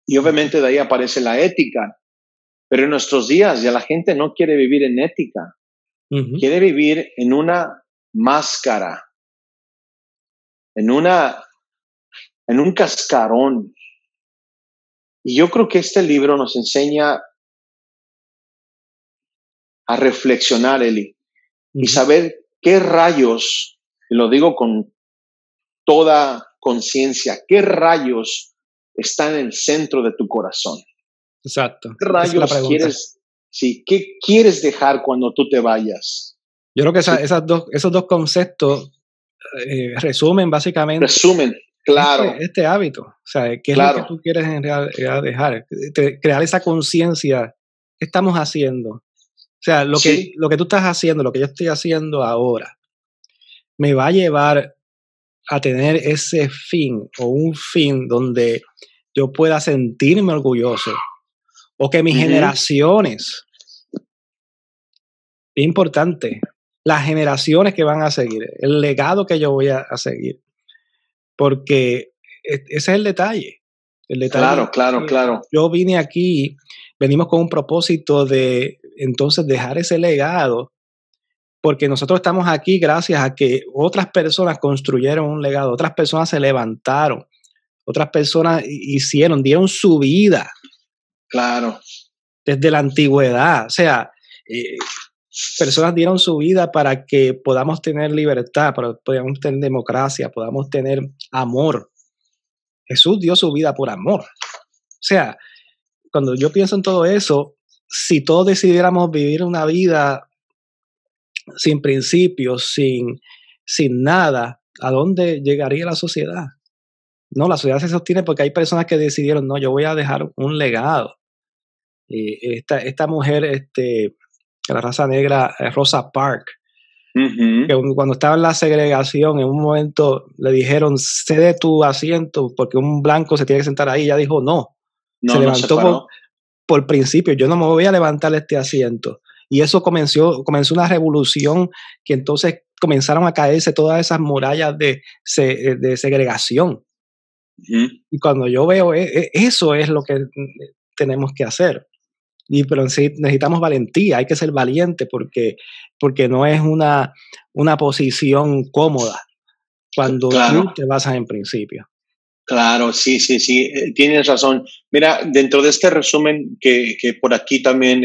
Y obviamente de ahí aparece la ética. Pero en nuestros días ya la gente no quiere vivir en ética. Quiere vivir en una máscara, en un cascarón. Y yo creo que este libro nos enseña a reflexionar, Eli, y saber qué rayos, y lo digo con toda conciencia, qué rayos están en el centro de tu corazón. Exacto. ¿Qué rayos quieres, sí, qué quieres dejar cuando tú te vayas? Yo creo que esos dos conceptos resumen básicamente. Resumen, claro. Este hábito. O sea, ¿qué es lo que tú quieres en realidad dejar? Crear esa conciencia. ¿Qué estamos haciendo? O sea, lo que tú estás haciendo, lo que yo estoy haciendo ahora, me va a llevar a tener ese fin o un fin donde yo pueda sentirme orgulloso o que mis generaciones, es importante, las generaciones que van a seguir, el legado que yo voy a seguir, porque ese es el detalle. El detalle Claro. Yo vine aquí, venimos con un propósito de entonces dejar ese legado, porque nosotros estamos aquí gracias a que otras personas construyeron un legado, otras personas se levantaron, otras personas dieron su vida. Claro. Desde la antigüedad, o sea, personas dieron su vida para que podamos tener libertad, para que podamos tener democracia, podamos tener amor. Jesús dio su vida por amor. O sea, cuando yo pienso en todo eso, si todos decidiéramos vivir una vida sin principios, sin nada, ¿a dónde llegaría la sociedad? No, la sociedad se sostiene porque hay personas que decidieron, no, yo voy a dejar un legado. Y esta mujer, la raza negra, Rosa Parks, que cuando estaba en la segregación, en un momento le dijeron, cede tu asiento porque un blanco se tiene que sentar ahí. Ella dijo, no. Se levantó por principio, yo no me voy a levantar este asiento. Y eso comenzó una revolución que entonces comenzaron a caerse todas esas murallas de segregación. Y cuando yo veo eso es lo que tenemos que hacer. Pero sí necesitamos valentía, hay que ser valiente porque no es una posición cómoda cuando tú te basas en principio. Claro, sí, tienes razón. Mira, dentro de este resumen que por aquí también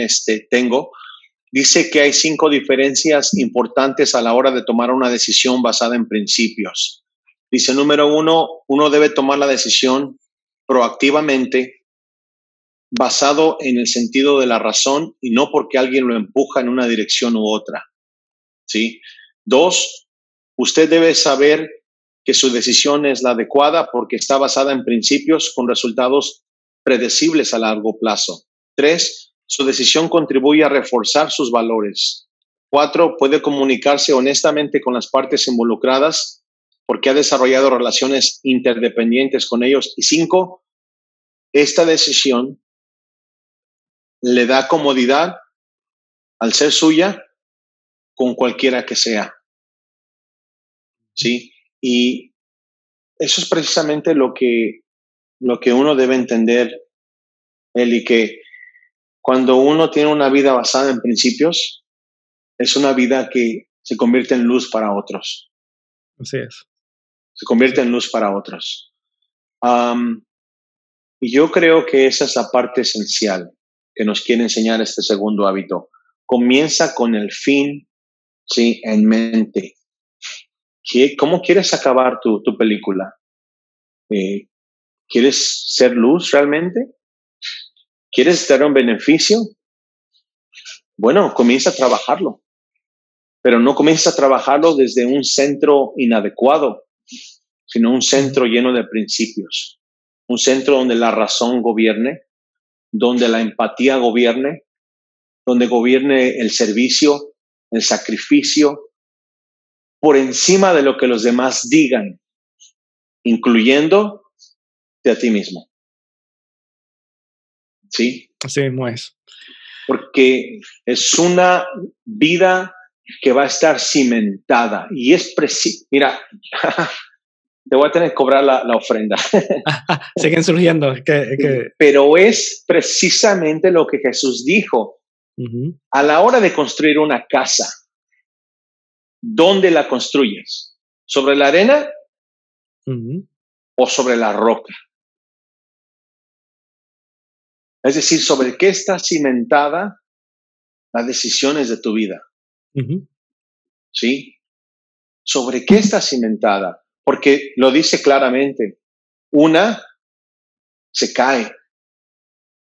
tengo, dice que hay 5 diferencias importantes a la hora de tomar una decisión basada en principios. Dice, número uno debe tomar la decisión proactivamente, basado en el sentido de la razón y no porque alguien lo empuja en una dirección u otra. ¿Sí? 2, usted debe saber que su decisión es la adecuada porque está basada en principios con resultados predecibles a largo plazo. 3, su decisión contribuye a reforzar sus valores. 4, puede comunicarse honestamente con las partes involucradas porque ha desarrollado relaciones interdependientes con ellos. Y 5, esta decisión le da comodidad al ser suya con cualquiera que sea. ¿Sí? Y eso es precisamente lo que uno debe entender, Eli, que cuando uno tiene una vida basada en principios, es una vida que se convierte en luz para otros. Así es. Se convierte en luz para otros. Y yo creo que esa es la parte esencial que nos quiere enseñar este segundo hábito. Comienza con el fin, ¿sí?, en mente. ¿Cómo quieres acabar tu película? ¿Quieres ser luz realmente? ¿Quieres dar un beneficio? Bueno, comienza a trabajarlo, pero no comienza a trabajarlo desde un centro inadecuado, sino un centro lleno de principios, un centro donde la razón gobierne, donde la empatía gobierne, donde gobierne el servicio, el sacrificio, por encima de lo que los demás digan, incluyendo de a ti mismo. ¿Sí? Así mismo es. Porque es una vida que va a estar cimentada y es preciso. Mira, te voy a tener que cobrar la ofrenda. Siguen surgiendo. Pero es precisamente lo que Jesús dijo. Uh-huh. A la hora de construir una casa, ¿dónde la construyes? ¿Sobre la arena? Uh-huh. ¿O sobre la roca? Es decir, ¿sobre qué está cimentada las decisiones de tu vida? Uh-huh. ¿Sí? ¿Sobre qué está cimentada? Porque lo dice claramente. Una se cae,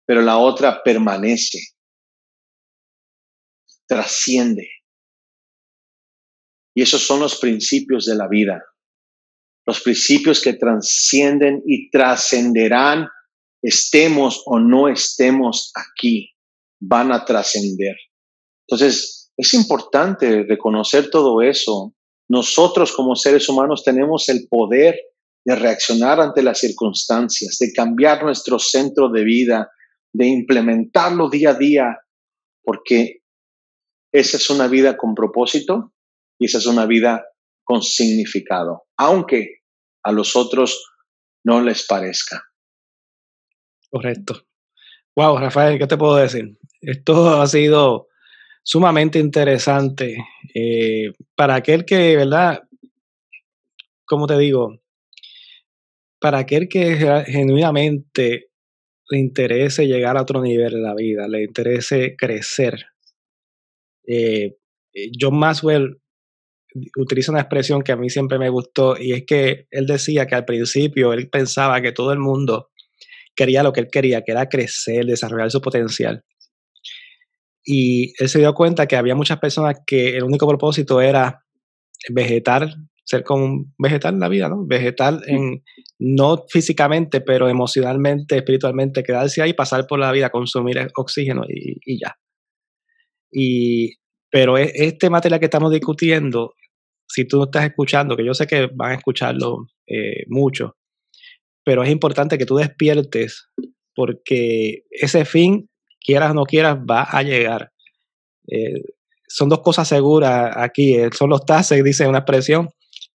pero la otra permanece, trasciende. Y esos son los principios de la vida. Los principios que trascienden y trascenderán, estemos o no estemos aquí, van a trascender. Entonces, es importante reconocer todo eso. Nosotros como seres humanos tenemos el poder de reaccionar ante las circunstancias, de cambiar nuestro centro de vida, de implementarlo día a día, porque esa es una vida con propósito y esa es una vida con significado, aunque a los otros no les parezca. Correcto. Wow, Rafael, ¿qué te puedo decir? Esto ha sido sumamente interesante para aquel que, ¿verdad? Como te digo, para aquel que genuinamente le interese llegar a otro nivel en la vida, le interese crecer. John Maxwell utiliza una expresión que a mí siempre me gustó y es que él decía que al principio él pensaba que todo el mundo quería lo que él quería, que era crecer, desarrollar su potencial. Y él se dio cuenta que había muchas personas que el único propósito era vegetar, ser como un vegetal en la vida, ¿no? Vegetal no físicamente, pero emocionalmente, espiritualmente, quedarse ahí, pasar por la vida, consumir oxígeno y ya. Pero este material que estamos discutiendo, si tú no estás escuchando, que yo sé que van a escucharlo mucho, pero es importante que tú despiertes porque ese fin, quieras o no quieras, va a llegar. Son dos cosas seguras aquí, son los taxes, dice una expresión,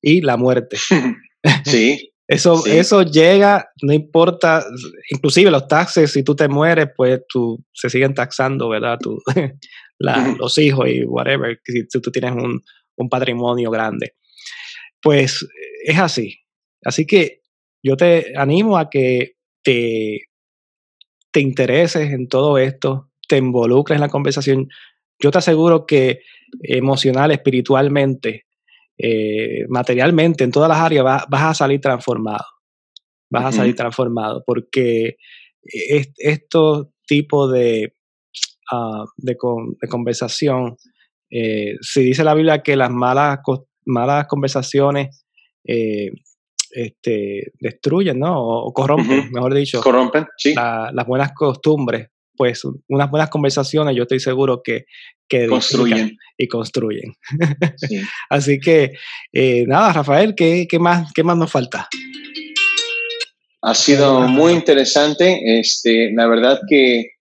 y la muerte. Sí. Eso llega, no importa, inclusive los taxes, si tú te mueres, pues se siguen taxando, ¿verdad? Los hijos y whatever, si tú tienes un patrimonio grande. Pues es así. Así que yo te animo a que te intereses en todo esto, te involucres en la conversación. Yo te aseguro que emocional, espiritualmente, materialmente, en todas las áreas, vas a salir transformado. Vas a salir transformado porque estos tipos de conversación, si dice la Biblia que las malas conversaciones destruyen, ¿no? O corrompen, mejor dicho. Corrompen, sí. Las buenas costumbres, pues unas buenas conversaciones yo estoy seguro que construyen y construyen. Sí. Así que, nada, Rafael, ¿qué más nos falta? Ha sido muy interesante. La verdad que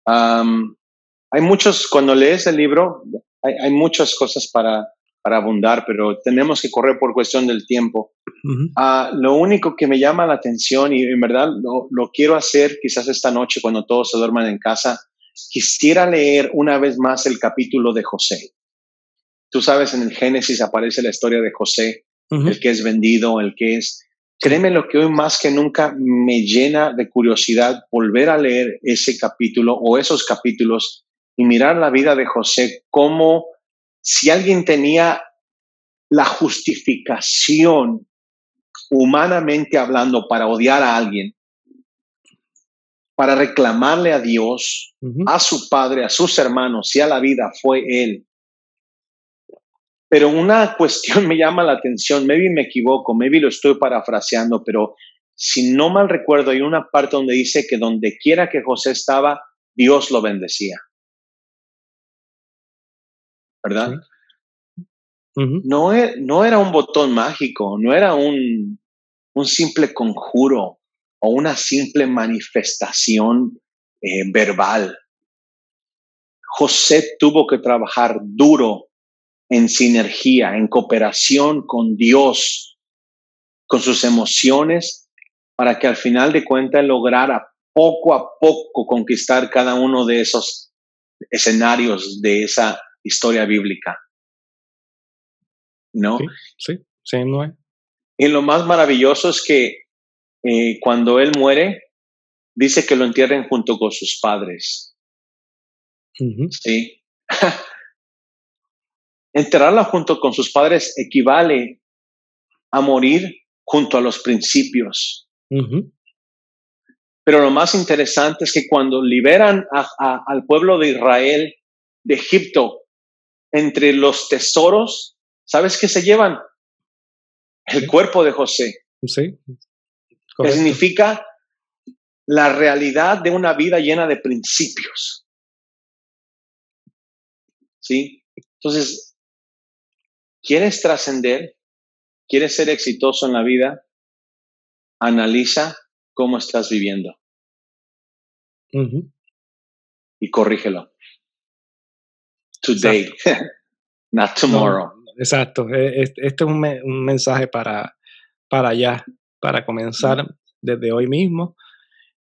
hay muchos, cuando lees el libro, hay muchas cosas para abundar, pero tenemos que correr por cuestión del tiempo. Lo único que me llama la atención, y en verdad lo quiero hacer quizás esta noche cuando todos se duerman en casa, quisiera leer una vez más el capítulo de José. Tú sabes, en el Génesis aparece la historia de José, el que es vendido, el que es... Créeme lo que hoy más que nunca me llena de curiosidad volver a leer ese capítulo o esos capítulos y mirar la vida de José como si alguien tenía la justificación humanamente hablando para odiar a alguien, para reclamarle a Dios, a su padre, a sus hermanos y a la vida, fue él. Pero una cuestión me llama la atención, maybe me equivoco, maybe lo estoy parafraseando, pero si no mal recuerdo, hay una parte donde dice que donde quiera que José estaba, Dios lo bendecía. ¿Verdad? Sí. No era un botón mágico, no era un simple conjuro o una simple manifestación verbal. José tuvo que trabajar duro en sinergia, en cooperación con Dios, con sus emociones, para que al final de cuentas lograra poco a poco conquistar cada uno de esos escenarios de esa historia bíblica. ¿No? Sí, no es. Y lo más maravilloso es que cuando él muere, dice que lo entierren junto con sus padres. Sí. Enterrarla junto con sus padres equivale a morir junto a los principios. Pero lo más interesante es que cuando liberan al pueblo de Israel de Egipto, entre los tesoros, ¿sabes qué se llevan? El cuerpo de José. Sí. Que significa la realidad de una vida llena de principios. ¿Sí? Entonces, ¿quieres trascender? ¿Quieres ser exitoso en la vida? Analiza cómo estás viviendo. Y corrígelo. Today, not tomorrow. No, exacto. Este es un mensaje para allá, para comenzar desde hoy mismo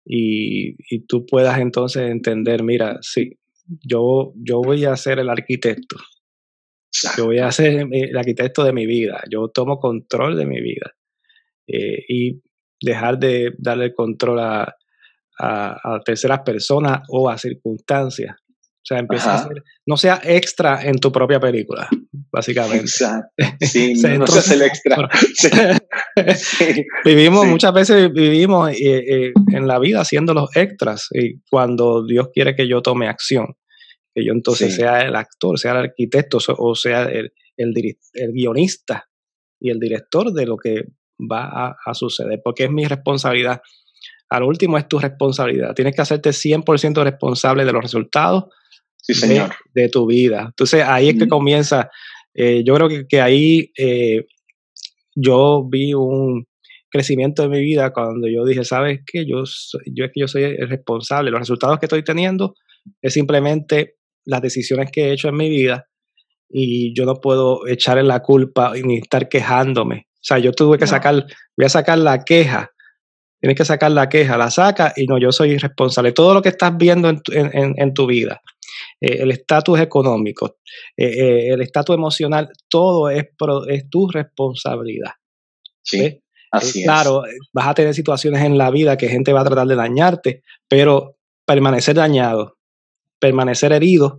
y tú puedas entonces entender, mira, sí, yo voy a ser el arquitecto. Exacto. Yo voy a ser el arquitecto de mi vida. Yo tomo control de mi vida y dejar de darle el control a terceras personas o a circunstancias. O sea, empieza a ser, no sea extra en tu propia película, básicamente. Exacto. Sí, no seas el extra. Sí. Muchas veces vivimos en la vida siendo los extras y cuando Dios quiere que yo tome acción, que yo entonces sea el actor, sea el arquitecto o sea el guionista y el director de lo que va a suceder, porque es mi responsabilidad. Al último es tu responsabilidad. Tienes que hacerte 100% responsable de los resultados de tu vida. Entonces ahí es que comienza. Yo creo que ahí yo vi un crecimiento de mi vida cuando yo dije, ¿sabes qué? Yo soy el responsable. Los resultados que estoy teniendo es simplemente las decisiones que he hecho en mi vida y yo no puedo echarle la culpa ni estar quejándome. O sea, yo tuve que voy a sacar la queja. Tienes que sacar la queja, la saca y no, yo soy responsable. Todo lo que estás viendo en tu vida, el estatus económico, el estatus emocional, todo es tu responsabilidad. Sí, así claro, vas a tener situaciones en la vida que gente va a tratar de dañarte, pero permanecer dañado, permanecer herido,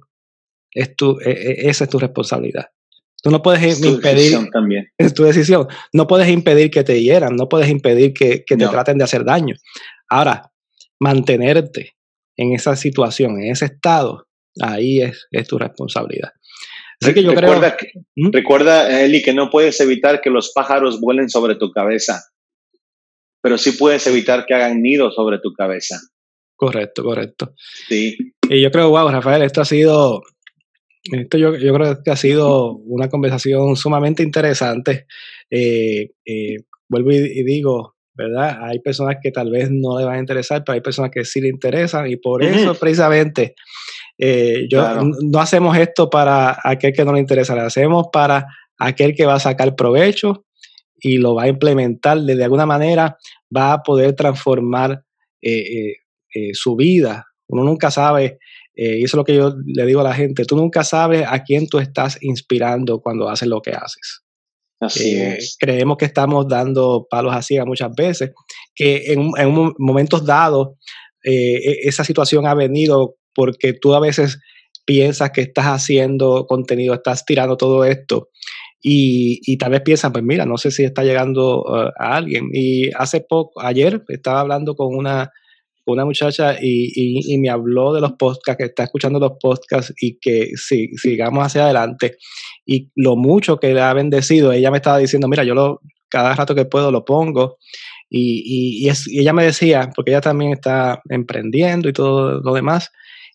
esa es tu responsabilidad. Tú no puedes tu impedir, decisión también. es tu decisión, no puedes impedir que te hieran, no puedes impedir que te traten de hacer daño. Ahora, mantenerte en esa situación, en ese estado, ahí es tu responsabilidad. Así que yo recuerda, Eli, que no puedes evitar que los pájaros vuelen sobre tu cabeza, pero sí puedes evitar que hagan nido sobre tu cabeza. Correcto. Sí. Y yo creo, wow, Rafael, yo creo que ha sido una conversación sumamente interesante. Vuelvo y digo, ¿verdad? Hay personas que tal vez no le van a interesar, pero hay personas que sí le interesan y por eso precisamente no hacemos esto para aquel que no le interesa, lo hacemos para aquel que va a sacar provecho y lo va a implementar de alguna manera, va a poder transformar su vida. Uno nunca sabe, y eso es lo que yo le digo a la gente, tú nunca sabes a quién tú estás inspirando cuando haces lo que haces. Así es. Creemos que estamos dando palos a ciegas muchas veces, que en momentos dados esa situación ha venido porque tú a veces piensas que estás haciendo contenido, estás tirando todo esto y tal vez piensas, pues mira, no sé si está llegando a alguien. Y ayer estaba hablando con una muchacha y me habló de los podcasts, que está escuchando los podcasts y que sigamos hacia adelante. Y lo mucho que le ha bendecido, ella me estaba diciendo, mira, cada rato que puedo lo pongo. Y ella me decía, porque ella también está emprendiendo y todo lo demás,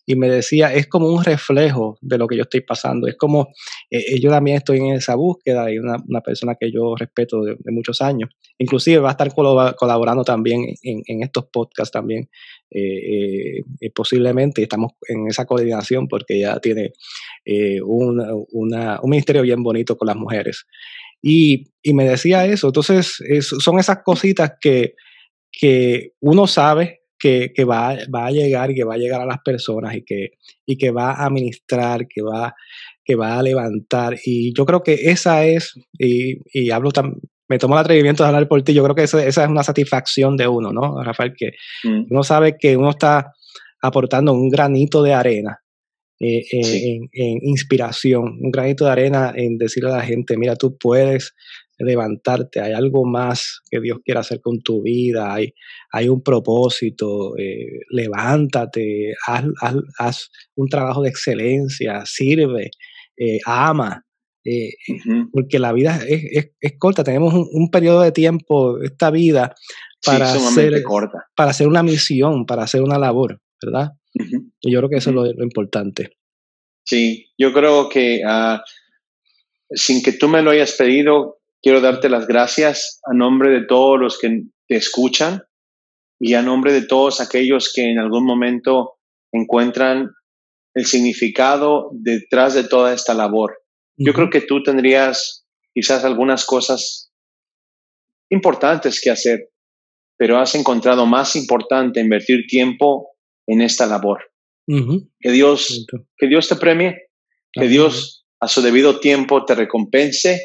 y me decía, es como un reflejo de lo que yo estoy pasando. Es como, yo también estoy en esa búsqueda y una persona que yo respeto de muchos años. Inclusive va a estar colaborando también en estos podcasts también, posiblemente. Estamos en esa coordinación porque ella tiene un ministerio bien bonito con las mujeres. Y me decía eso. Entonces, son esas cositas que uno sabe que va a llegar y que va a llegar a las personas y que va a ministrar, que va a levantar. Y yo creo que esa es, y hablo me tomo el atrevimiento de hablar por ti, yo creo que esa es una satisfacción de uno, ¿no, Rafael? Que uno sabe que uno está aportando un granito de arena en inspiración, un granito de arena en decirle a la gente, mira, tú puedes levantarte, hay algo más que Dios quiere hacer con tu vida, hay un propósito, levántate, haz un trabajo de excelencia, sirve, ama, porque la vida es corta, tenemos un periodo de tiempo, esta vida, para hacer una misión, para hacer una labor, ¿verdad? Y yo creo que eso es lo importante. Sí, yo creo que sin que tú me lo hayas pedido, quiero darte las gracias a nombre de todos los que te escuchan y a nombre de todos aquellos que en algún momento encuentran el significado detrás de toda esta labor. Yo creo que tú tendrías quizás algunas cosas importantes que hacer, pero has encontrado más importante invertir tiempo en esta labor. Que Dios te premie, que Dios a su debido tiempo te recompense.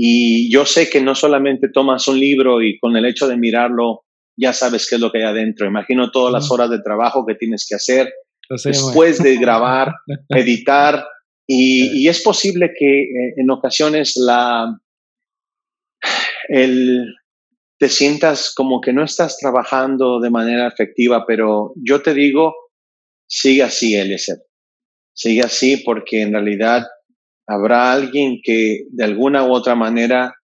Y yo sé que no solamente tomas un libro y con el hecho de mirarlo ya sabes qué es lo que hay adentro. Imagino todas las horas de trabajo que tienes que hacer después de grabar, editar. Y es posible que en ocasiones te sientas como que no estás trabajando de manera efectiva, pero yo te digo, sigue así, Eliezer. Sigue así porque en realidad habrá alguien que de alguna u otra manera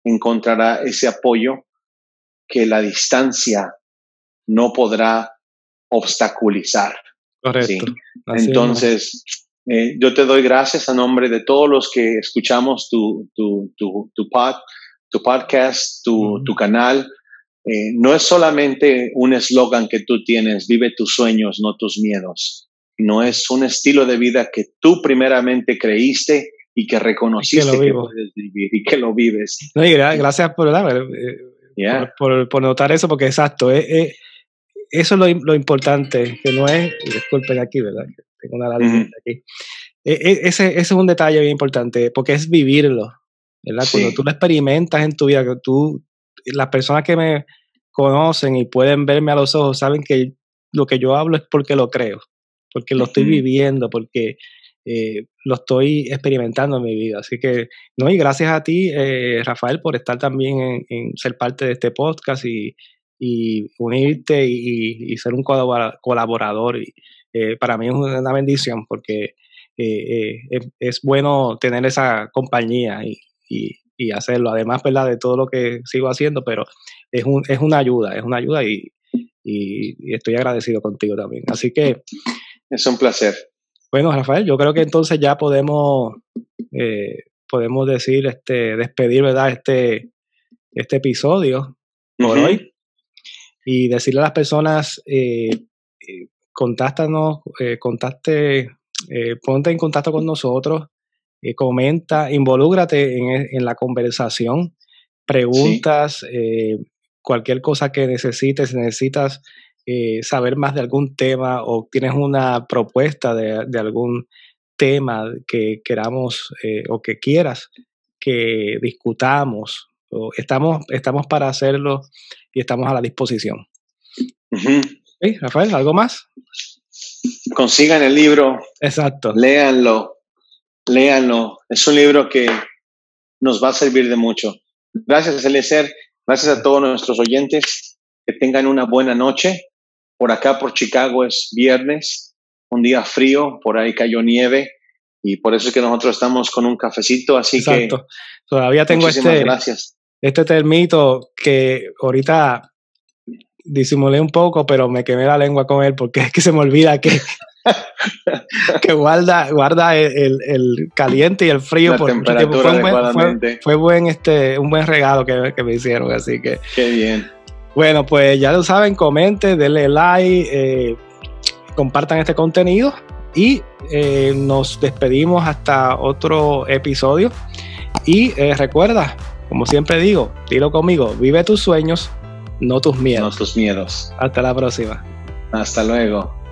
encontrará ese apoyo que la distancia no podrá obstaculizar. Correcto. ¿Sí? Entonces, yo te doy gracias a nombre de todos los que escuchamos tu podcast, tu canal. No es solamente un eslogan que tú tienes, vive tus sueños, no tus miedos. No es un estilo de vida que tú primeramente creíste y que reconociste que puedes vivir y que lo vives. No, y gracias por notar eso, porque exacto, eso es lo importante, que no es, disculpen aquí, ¿verdad? Tengo una alarma aquí. Ese es un detalle bien importante, porque es vivirlo, ¿verdad? Sí. Cuando tú lo experimentas en tu vida, que las personas que me conocen y pueden verme a los ojos saben que lo que yo hablo es porque lo creo, porque lo estoy viviendo, porque lo estoy experimentando en mi vida. Así que, no, y gracias a ti, Rafael, por estar también en ser parte de este podcast y unirte y ser un colaborador. Y, para mí es una bendición porque es bueno tener esa compañía y hacerlo. Además, ¿verdad?, de todo lo que sigo haciendo, pero es una ayuda y estoy agradecido contigo también. Así que es un placer. Bueno, Rafael, yo creo que entonces ya podemos decir, despedir, ¿verdad?, este episodio por hoy, y decirle a las personas, contáctanos, ponte en contacto con nosotros, comenta, involúcrate en la conversación, preguntas, cualquier cosa que necesites saber más de algún tema o tienes una propuesta de algún tema que queramos o que quieras que discutamos, estamos para hacerlo y estamos a la disposición. ¿Sí, Rafael, algo más? Consigan el libro. Exacto. Léanlo. Es un libro que nos va a servir de mucho. Gracias, Eliezer. Gracias a todos nuestros oyentes. Que tengan una buena noche. Por acá, por Chicago, es viernes, un día frío, por ahí cayó nieve y por eso es que nosotros estamos con un cafecito, así Exacto. Que todavía tengo gracias. Este termito que ahorita disimulé un poco, pero me quemé la lengua con él porque es que se me olvida que guarda el caliente y el frío la por mucho tiempo. Fue un buen regalo que me hicieron, así que qué bien. Bueno, pues ya lo saben, comenten, denle like, compartan este contenido y nos despedimos hasta otro episodio. Y recuerda, como siempre digo, dilo conmigo, vive tus sueños, no tus miedos. No tus miedos. Hasta la próxima. Hasta luego.